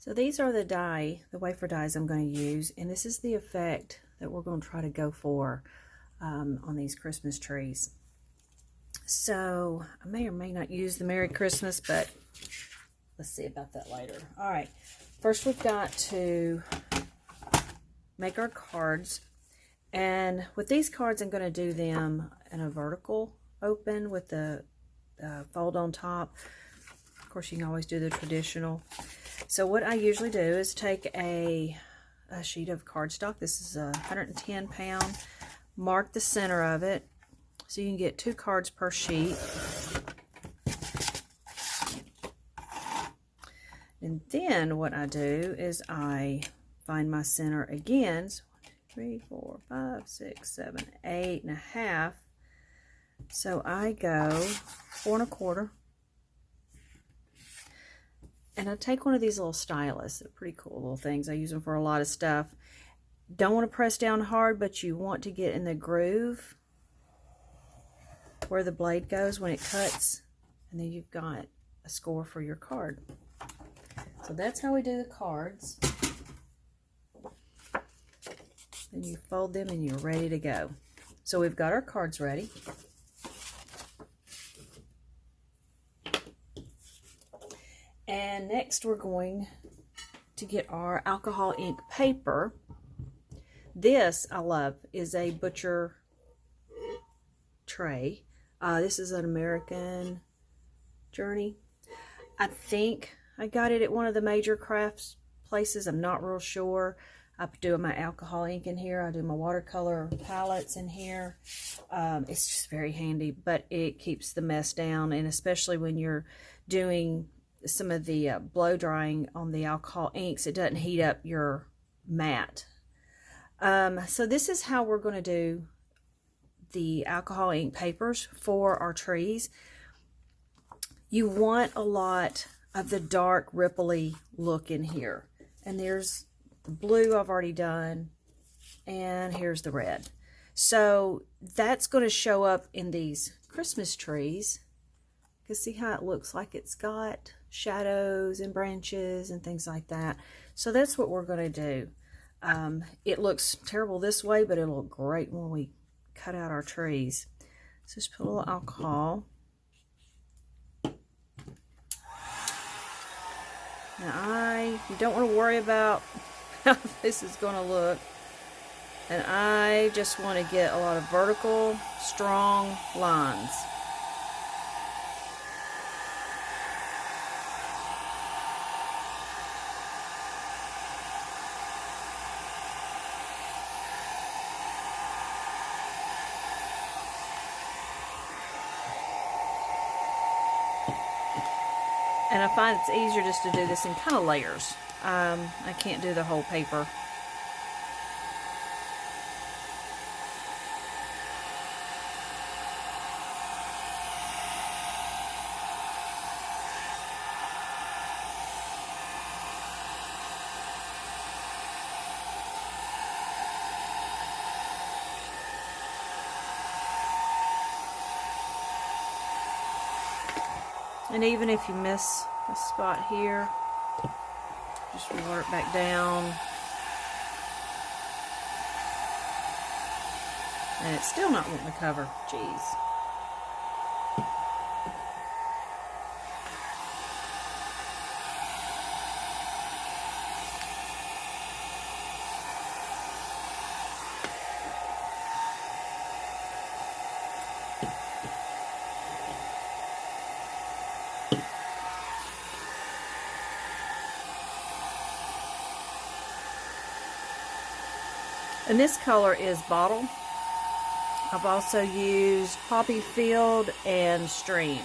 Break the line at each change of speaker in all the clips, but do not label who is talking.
So these are the die, the wafer dies I'm going to use, and this is the effect that we're going to try to go for on these Christmas trees. So I may or may not use the Merry Christmas, but let's see about that later. All right, first we've got to make our cards, and with these cards I'm going to do them in a vertical open with the fold on top. Of course, you can always do the traditional. So what I usually do is take a sheet of cardstock. This is a 110 pound. Mark the center of it so you can get 2 cards per sheet. And then what I do is I find my center again. So 1, 2, 3, 4, 5, 6, 7, 8.5. So I go 4 1/4. And I take one of these little stylus. They're pretty cool little things. I use them for a lot of stuff. Don't want to press down hard, but you want to get in the groove where the blade goes when it cuts. And then you've got a score for your card. So that's how we do the cards. Then you fold them and you're ready to go. So we've got our cards ready. And next we're going to get our alcohol ink paper. This, I love, is a butcher tray. This is an American Journey. I think I got it at one of the major crafts places. I'm not real sure. I do my alcohol ink in here. I do my watercolor palettes in here. It's just very handy, but it keeps the mess down, and especially when you're doing some of the blow drying on the alcohol inks, it doesn't heat up your mat. So this is how we're going to do the alcohol ink papers for our trees. You want a lot of the dark ripply look in here, and there's the blue I've already done, and here's the red. So that's going to show up in these Christmas trees. You can see how it looks like it's got shadows and branches and things like that. So that's what we're going to do. It looks terrible this way, but it'll look great when we cut out our trees. So just put a little alcohol. Now you don't want to worry about how this is going to look. And I just want to get a lot of vertical, strong lines. And I find it's easier just to do this in kind of layers. I can't do the whole paper. And even if you miss a spot here, just roll it back down. And it's still not wanting to cover. Jeez. And this color is Bottle. I've also used Poppyfield and Stream.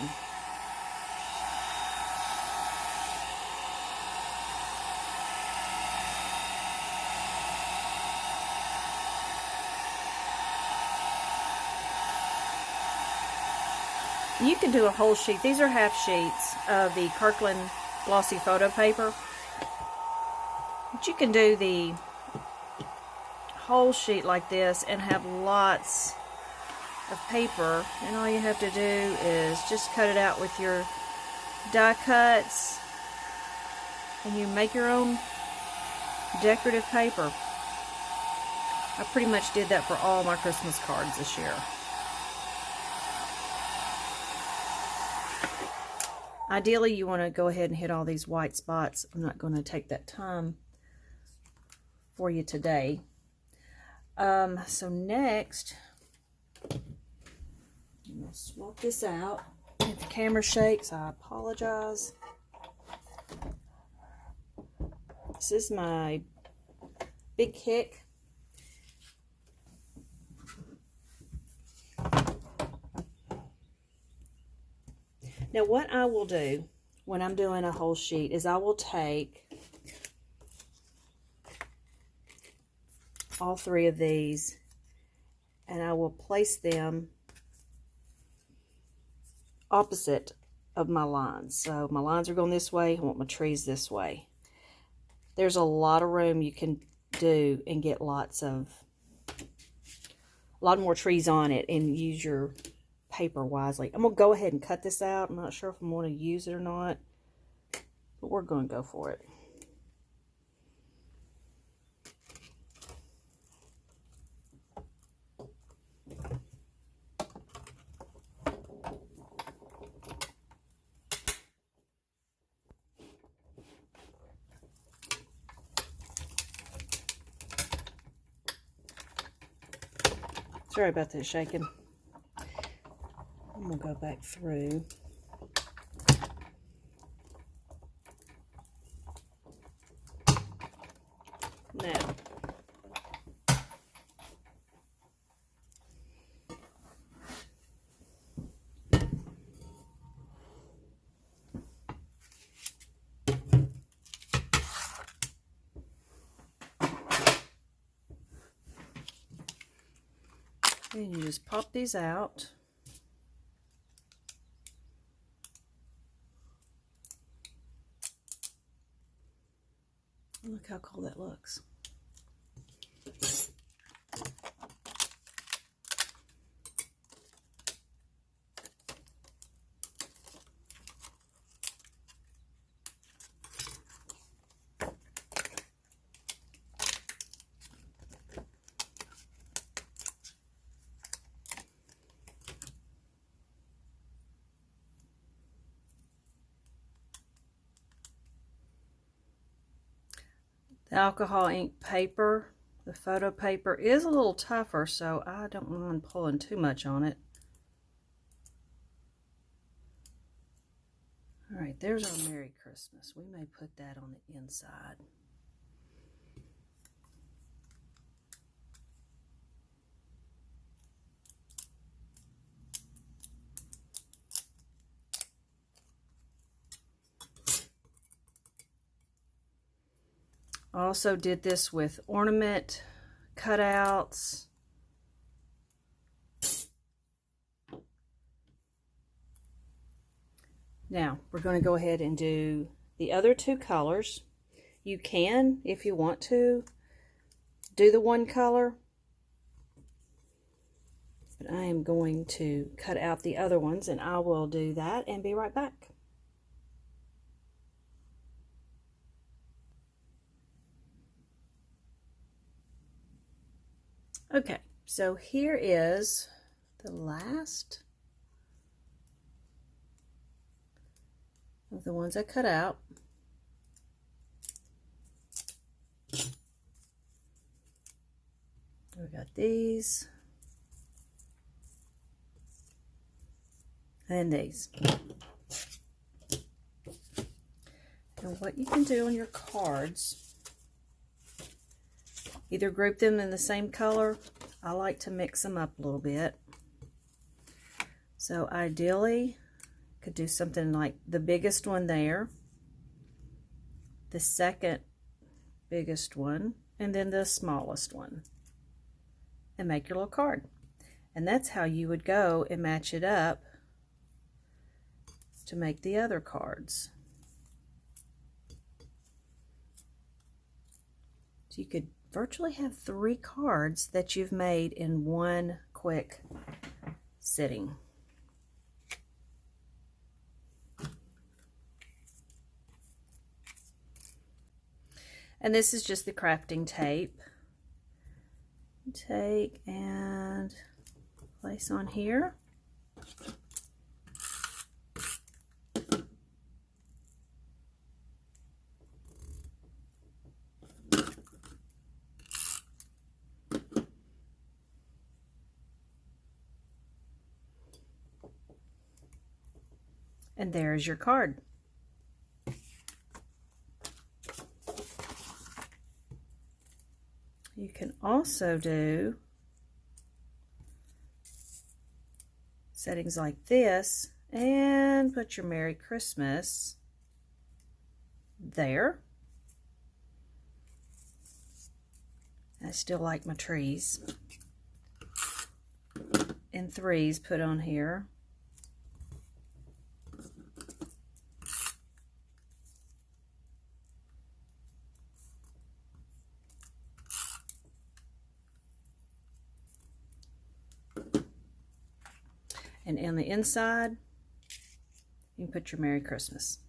You can do a whole sheet. These are half sheets of the Kirkland Glossy Photo paper. But you can do the whole sheet like this and have lots of paper, and all you have to do is just cut it out with your die cuts and you make your own decorative paper. I pretty much did that for all my Christmas cards this year. Ideally, you want to go ahead and hit all these white spots. I'm not going to take that time for you today. So next, I'm going to swap this out. If the camera shakes, I apologize. This is my Bigkick. Now what I will do when I'm doing a whole sheet is I will take all three of these and I will place them opposite of my lines. So my lines are going this way, I want my trees this way. There's a lot of room you can do and get a lot more trees on it and use your paper wisely. I'm going to go ahead and cut this out. I'm not sure if I'm going to use it or not, but we're going to go for it. Sorry about that shaking. I'm going to go back through. Now, and you just pop these out. Look how cool that looks. The alcohol ink paper, the photo paper, is a little tougher, so I don't mind pulling too much on it. All right, there's our Merry Christmas. We may put that on the inside. I also did this with ornament cutouts. Now, we're going to go ahead and do the other two colors. You can, if you want to, do the one color. But I am going to cut out the other ones, and I will do that and be right back. Okay, so here is the last of the ones I cut out. We got these and these. And what you can do on your cards, either group them in the same color. I like to mix them up a little bit. So ideally, could do something like the biggest one there, the second biggest one, and then the smallest one, and make your little card. And that's how you would go and match it up to make the other cards. So you could virtually have 3 cards that you've made in one quick sitting. And this is just the crafting tape. Take and place on here. And there's your card. You can also do settings like this and put your Merry Christmas there. I still like my trees. And 3s put on here. And on the inside, you can put your Merry Christmas.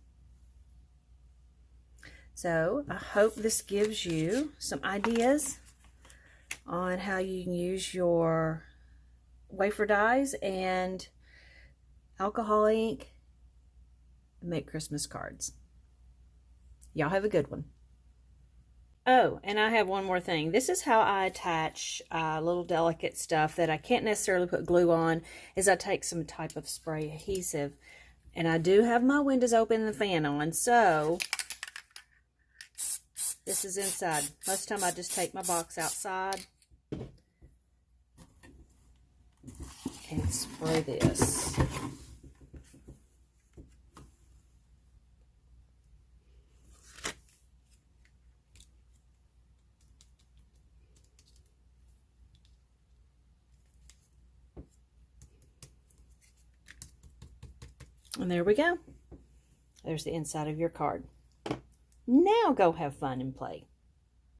So I hope this gives you some ideas on how you can use your wafer dies and alcohol ink and make Christmas cards. Y'all have a good one. Oh, and I have one more thing. This is how I attach little delicate stuff that I can't necessarily put glue on, is I take some type of spray adhesive. And I do have my windows open and the fan on, so this is inside. Most of the time I just take my box outside and spray this. And there we go. There's the inside of your card. Now go have fun and play.